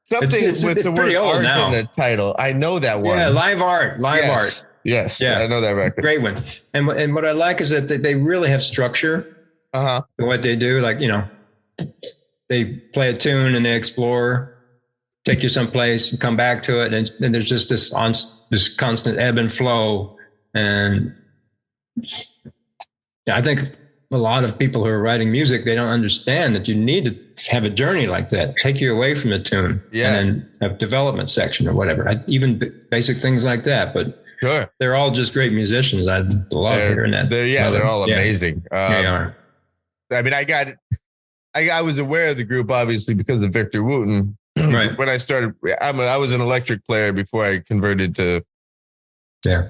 Something with the word art in the title. I know that one. Yeah, Live Art. Art. Yes, I know that record. Great one. And what I like is that they really have structure. Uh-huh. In what they do, like, they play a tune and they explore, take you someplace and come back to it. And there's just this constant ebb and flow. And I think a lot of people who are writing music, they don't understand that you need to have a journey like that, take you away from the tune, and then a development section or whatever. Even basic things like that, but sure, they're all just great musicians. I love hearing that. They're all amazing. They are. I mean, I was aware of the group obviously because of Victor Wooten. Right. When I started, I was an electric player before I converted to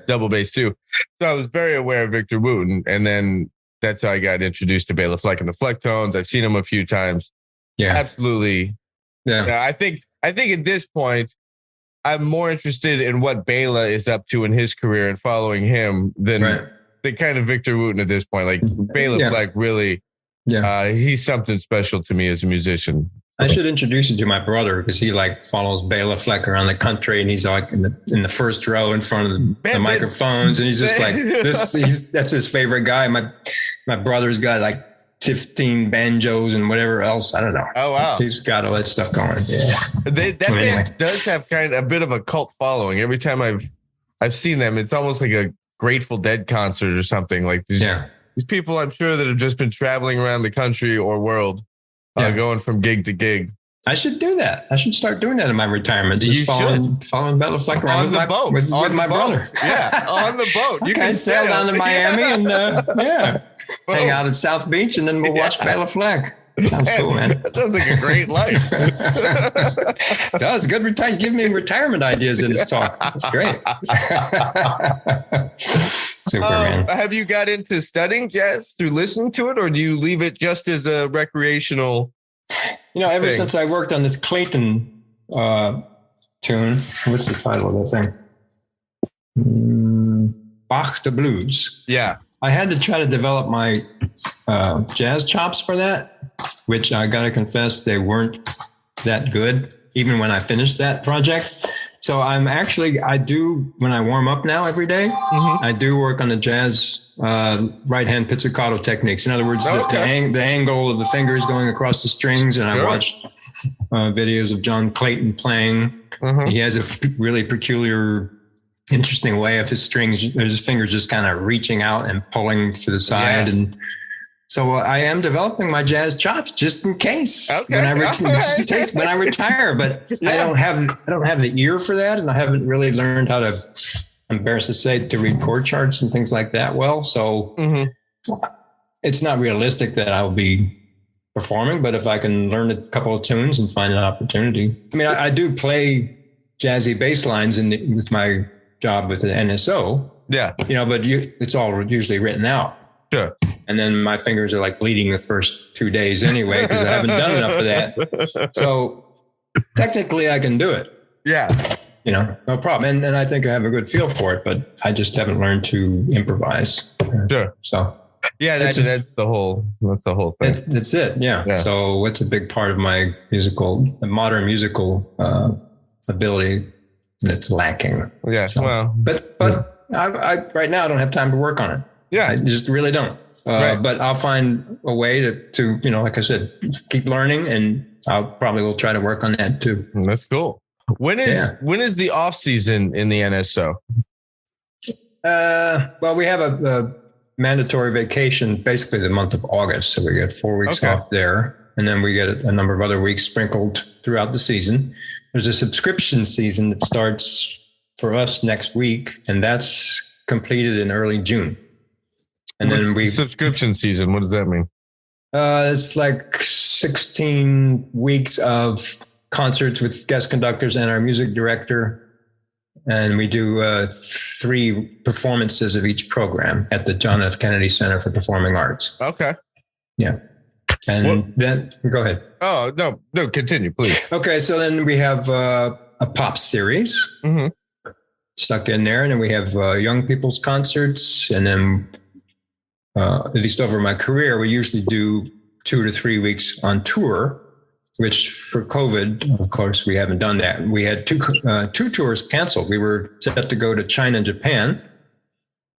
double bass too. So I was very aware of Victor Wooten, and then that's how I got introduced to Bela Fleck and the Fleck Tones. I've seen him a few times. Yeah, absolutely. Yeah, I think at this point, I'm more interested in what Bela is up to in his career and following him than the kind of Victor Wooten at this point. Like Bela Fleck really, he's something special to me as a musician. I should introduce you to my brother because he follows Bela Fleck around the country, and he's like in the first row in front of the microphones, and he's just like this. That's his favorite guy. My brother's got like 15 banjos and whatever else. I don't know. Oh wow, he's got all that stuff going. Yeah, that band does have kind of a bit of a cult following. Every time I've seen them, it's almost like a Grateful Dead concert or something. Like these people, I'm sure that have just been traveling around the country or world. Going from gig to gig. I should do that. I should start doing that in my retirement. Just following Bela Fleck around on the boat with my brother. Yeah, on the boat. You can sail down to Miami and hang out at South Beach, and then we'll watch Bela Fleck. Sounds cool, man. That sounds like a great life. It does. Good retirement. Give me retirement ideas in this talk. That's great. Super, man. Have you got into studying jazz through listening to it, or do you leave it just as a recreational? Ever since I worked on this Clayton tune, what's the title of that thing? Bach the Blues. Yeah. I had to try to develop my jazz chops for that, which I got to confess, they weren't that good, even when I finished that project. So I do, when I warm up now every day, I do work on the jazz right-hand pizzicato techniques. In other words, the angle of the fingers going across the strings. And I watched videos of John Clayton playing. He has a really peculiar, interesting way of his fingers just kind of reaching out and pulling to the side. Yes. And so I am developing my jazz chops just in case when I retire, but I don't have the ear for that. And I haven't really learned how to, I'm embarrassed to say, to read chord charts and things like that well. So it's not realistic that I'll be performing, but if I can learn a couple of tunes and find an opportunity. I mean, I do play jazzy bass lines with my job with the NSO. Yeah. But it's all usually written out. Sure. And then my fingers are like bleeding the first 2 days anyway, because I haven't done enough of that. So technically I can do it. Yeah. No problem. And I think I have a good feel for it, but I just haven't learned to improvise. Sure. So yeah, that's the whole thing. That's it. Yeah. So it's a big part of my modern musical ability that's lacking. Yeah. So, but I right now I don't have time to work on it. Yeah. I just really don't. Right. But I'll find a way to, like I said, keep learning, and I'll probably will try to work on that too. That's cool. When is the off season in the NSO? Well, we have a mandatory vacation, basically the month of August. So we get 4 weeks off there, and then we get a number of other weeks sprinkled throughout the season. There's a subscription season that starts for us next week, and that's completed in early June. And What's then the subscription season? What does that mean? It's like 16 weeks of concerts with guest conductors and our music director. And we do 3 performances of each program at the John F. Kennedy Center for Performing Arts. Okay. Yeah. And then go ahead. Oh, no, continue, please. Okay. So then we have a pop series stuck in there. And then we have young people's concerts. And then at least over my career, we usually do 2 to 3 weeks on tour, which for COVID, of course, we haven't done that. We had two tours canceled. We were set to go to China and Japan,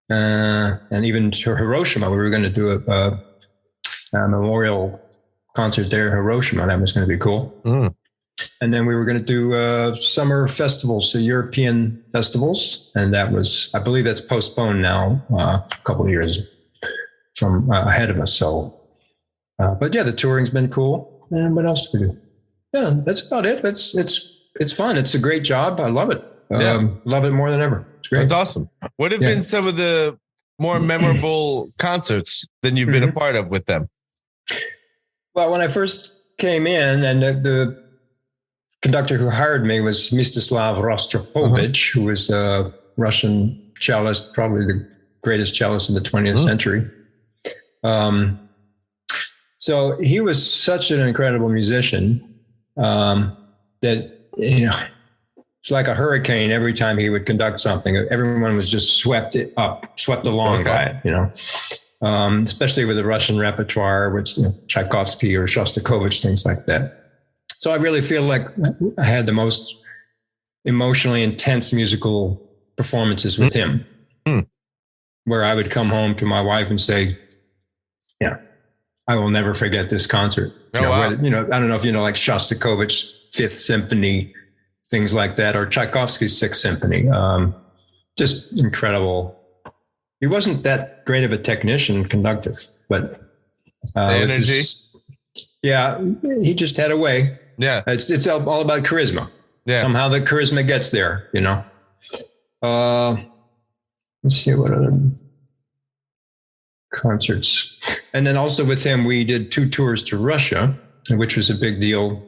and even to Hiroshima. We were going to do a memorial concert there in Hiroshima. That was going to be cool. And then we were going to do summer festivals, so European festivals. And that was, I believe that's postponed now a couple of years from ahead of us. So, but yeah, the touring's been cool. And what else do we do? Yeah, that's about it. It's fun. It's a great job. I love it. Love it more than ever. It's great. That's awesome. What have been some of the more memorable concerts than you've been a part of with them? Well, when I first came in, and the conductor who hired me was Mistislav Rostropovich, who was a Russian cellist, probably the greatest cellist in the 20th century. So he was such an incredible musician that, it's like a hurricane every time he would conduct something. Everyone was just swept along by it, especially with the Russian repertoire, which Tchaikovsky or Shostakovich, things like that. So I really feel like I had the most emotionally intense musical performances with him, where I would come home to my wife and say, I will never forget this concert. I don't know if like Shostakovich's Fifth Symphony, things like that, or Tchaikovsky's Sixth Symphony. Just incredible. He wasn't that great of a technician conductor, but energy. He just had a way. Yeah, it's all about charisma. Yeah, somehow the charisma gets there. Let's see what other concerts. And then also with him, we did 2 tours to Russia, which was a big deal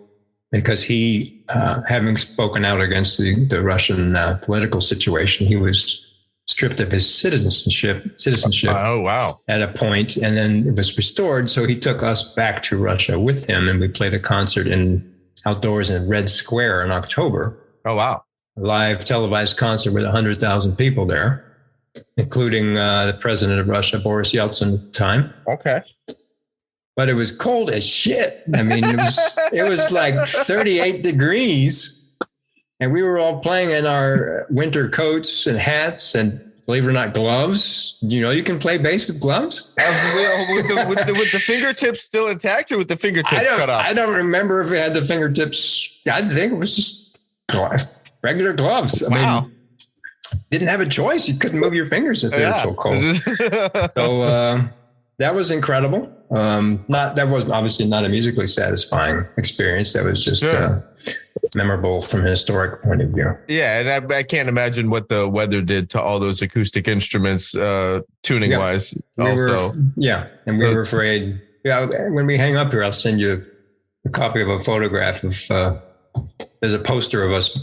because he, having spoken out against the Russian political situation, he was stripped of his citizenship. Oh, wow. At a point, and then it was restored. So he took us back to Russia with him, and we played a concert outdoors in Red Square in October. Oh, wow. A live televised concert with 100,000 people there, including the president of Russia, Boris Yeltsin, at the time. Okay. But it was cold as shit. I mean, it was like 38 degrees, and we were all playing in our winter coats and hats and, believe it or not, gloves. You can play bass with gloves? With the fingertips still intact, or with the fingertips cut off? I don't remember if it had the fingertips. I think it was just regular gloves. I mean, didn't have a choice. You couldn't move your fingers if they were so cold. So that was incredible. That was obviously not a musically satisfying experience. That was just memorable from a historic point of view. Yeah, and I can't imagine what the weather did to all those acoustic instruments, tuning wise. We were afraid Yeah, when we hang up here, I'll send you a copy of a photograph of. There's a poster of us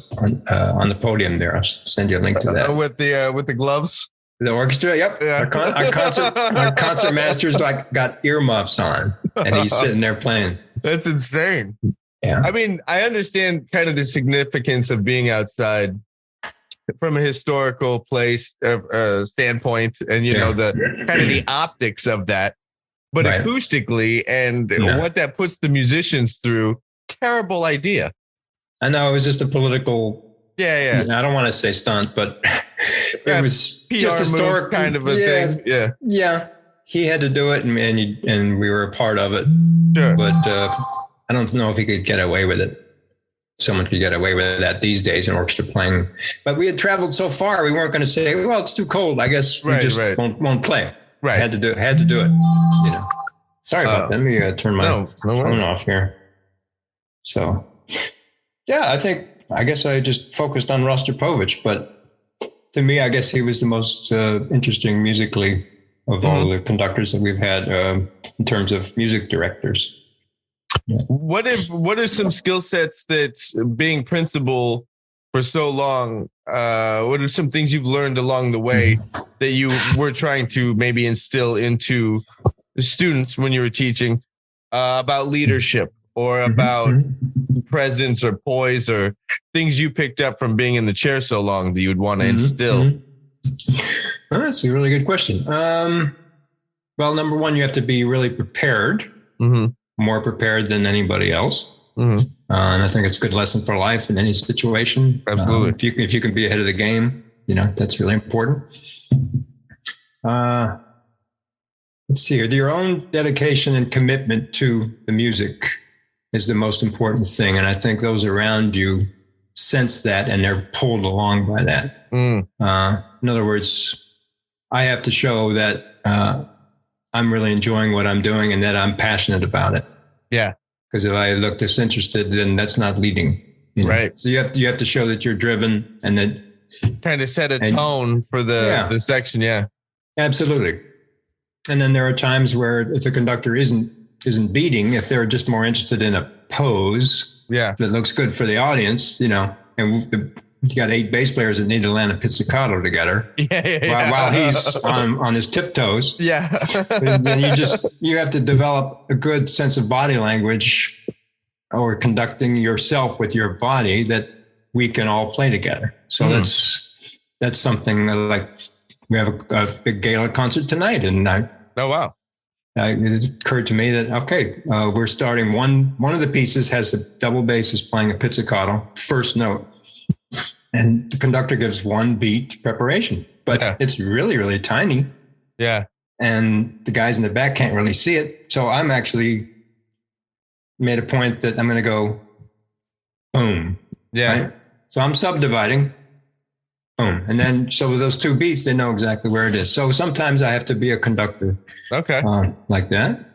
on the podium there. I'll send you a link to that. With the gloves. The orchestra, yep. Yeah. Our concert master's got earmuffs on, and he's sitting there playing. That's insane. Yeah. I mean, I understand kind of the significance of being outside from a historical place standpoint, and the kind of the optics of that, but right. Acoustically and what that puts the musicians through. Terrible idea. I know it was just a political. Yeah. I don't want to say stunt, but it was PR just historic kind of a thing. Yeah. Yeah. He had to do it, and we were a part of it. Sure. But I don't know if he could get away with it. Someone could get away with that these days in orchestra playing. But we had traveled so far, we weren't going to say, "Well, it's too cold. I guess we just won't play." Right. Had to do it. Sorry about that. Let me turn my phone off here. So, yeah, I guess I just focused on Rostropovich, but to me, I guess he was the most interesting musically of all the conductors that we've had in terms of music directors. Yeah. What are some skill sets that's being principal for so long? What are some things you've learned along the way that you were trying to maybe instill into the students when you were teaching about leadership or about presence or poise or things you picked up from being in the chair so long that you would want to instill? Oh, that's a really good question. Well, number one, you have to be really prepared. More prepared than anybody else. And I think it's a good lesson for life in any situation. Absolutely. If you can be ahead of the game, that's really important. Let's see here. Your own dedication and commitment to the music is the most important thing. And I think those around you sense that and they're pulled along by that. In other words, I have to show that I'm really enjoying what I'm doing and that I'm passionate about it. Yeah. Because if I look disinterested, then that's not leading. Right. So you have to show that you're driven and that kind of set a tone for the section. Yeah. Absolutely. And then there are times where if the conductor isn't beating, if they're just more interested in a pose that looks good for the audience, and you got 8 bass players that need to land a pizzicato together while he's on his tiptoes. Yeah. Then you have to develop a good sense of body language or conducting yourself with your body that we can all play together. So that's something like we have a big gala concert tonight. And it occurred to me that, we're starting one of the pieces has the double bassist playing a pizzicato, first note. And the conductor gives 1 beat preparation, but it's really, really tiny. Yeah. And the guys in the back can't really see it. So I'm actually made a point that I'm going to go boom. Yeah. Right? So I'm subdividing boom. And then, so with those 2 beats, they know exactly where it is. So sometimes I have to be a conductor. Okay. Like that.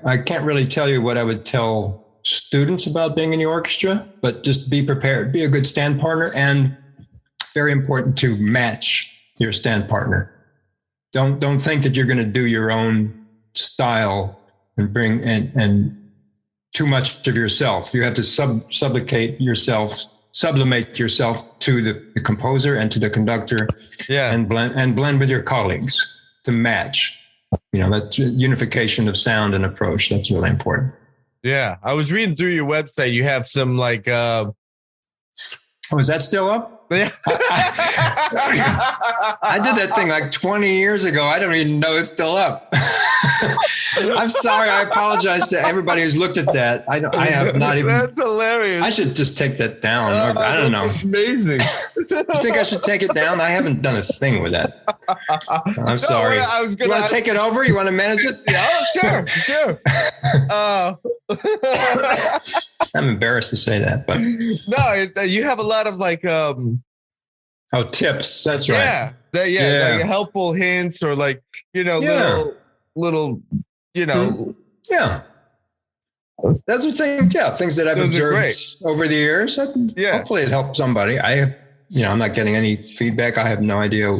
I can't really tell you what I would tell students about being in the orchestra, but just be prepared, be a good stand partner, and very important to match your stand partner. Don't think that you're going to do your own style and bring and too much of yourself. You have to sublimate yourself to the composer and to the conductor, and blend with your colleagues to match. That unification of sound and approach, that's really important. Yeah. I was reading through your website. You have some like, is that still up? Yeah. I did that thing like 20 years ago. I don't even know it's still up. I'm sorry. I apologize to everybody who's looked at that. I have not even. That's hilarious. I should just take that down. I don't know. It's amazing. You think I should take it down? I haven't done a thing with that. I'm sorry. I was gonna, you want to take it over? You want to manage it? Yeah, sure. I'm embarrassed to say that, but no, you have a lot of like tips. That's right. Like helpful hints or like little Those are things. Yeah, things that I've observed over the years. Hopefully, it helped somebody. I'm not getting any feedback. I have no idea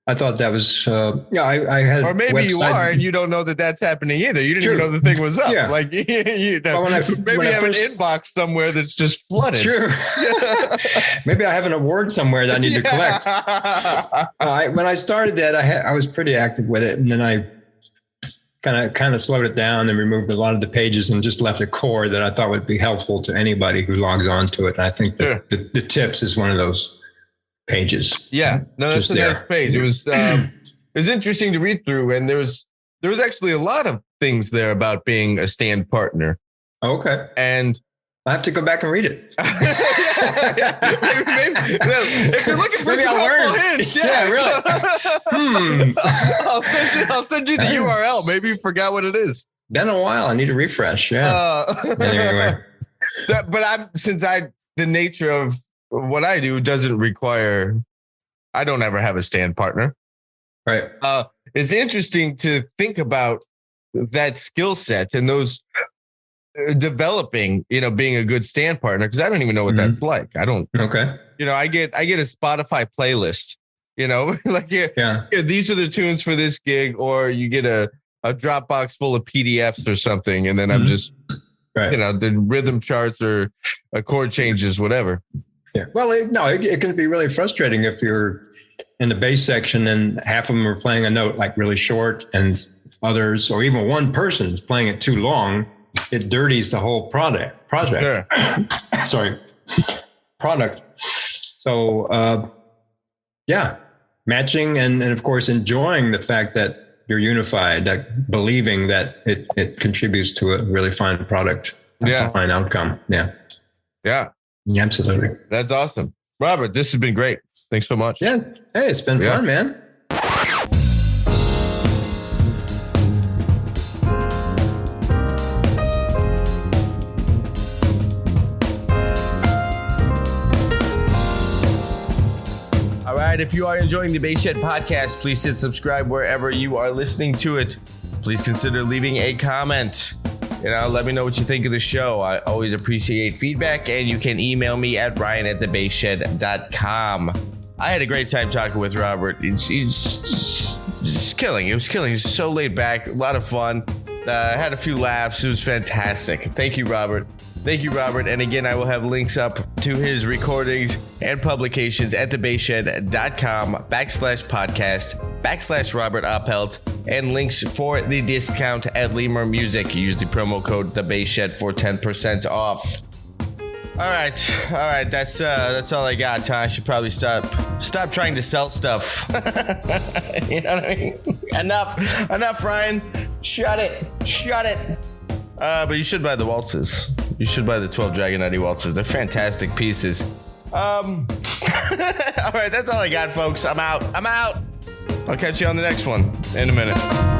I thought that was, I had. Or maybe you are and you don't know that that's happening either. You didn't even know the thing was up. Yeah. Like, maybe you have an inbox somewhere that's just flooded. True. Maybe I have an award somewhere that I need to collect. When I started that, I was pretty active with it. And then I kind of slowed it down and removed a lot of the pages and just left a core that I thought would be helpful to anybody who logs on to it. And I think that the tips is one of those pages. Yeah, no, that's a nice page. It was interesting to read through, and there was actually a lot of things there about being a stand partner. Okay, and I have to go back and read it. Maybe, if you're looking for some helpful hints, really. I'll send you the URL. Maybe you forgot what it is. Been a while. I need a refresh. Yeah. Anyway, but the nature of what I do doesn't require, I don't ever have a stand partner. Right. It's interesting to think about that skill set and those developing, being a good stand partner, because I don't even know what that's like. I don't. Okay. I get a Spotify playlist, like these are the tunes for this gig, or you get a Dropbox full of PDFs or something. And then I'm just, the rhythm charts or chord changes, whatever. Yeah. Well, it can be really frustrating if you're in the bass section and half of them are playing a note like really short, and others, or even one person's playing it too long. It dirties the whole project. Sure. Sorry, product. So, matching and of course enjoying the fact that you're unified, that believing that it contributes to a really fine product. That's a fine outcome. Yeah. Yeah. Absolutely. That's awesome. Robert, this has been great. Thanks so much. Yeah. Hey, it's been fun, man. All right. If you are enjoying the Bass Shed podcast, please hit subscribe wherever you are listening to it. Please consider leaving a comment. Let me know what you think of the show. I always appreciate feedback, and you can email me at ryan@thebassshed.com. I had a great time talking with Robert. He's just killing. It was killing. He's so laid back, a lot of fun. Had a few laughs. It was fantastic. Thank you, Robert. And again, I will have links up to his recordings and publications at thebassshed.com/podcast/Robert Oppelt, and links for the discount at Lemur Music. Use the promo code TheBassShed for 10% off. All right. That's all I got. I should probably stop trying to sell stuff. You know what I mean? Enough, Ryan. Shut it. But you should buy the waltzes. You should buy the 12 Dragonetti waltzes. They're fantastic pieces. All right, that's all I got, folks. I'm out. I'll catch you on the next one in a minute.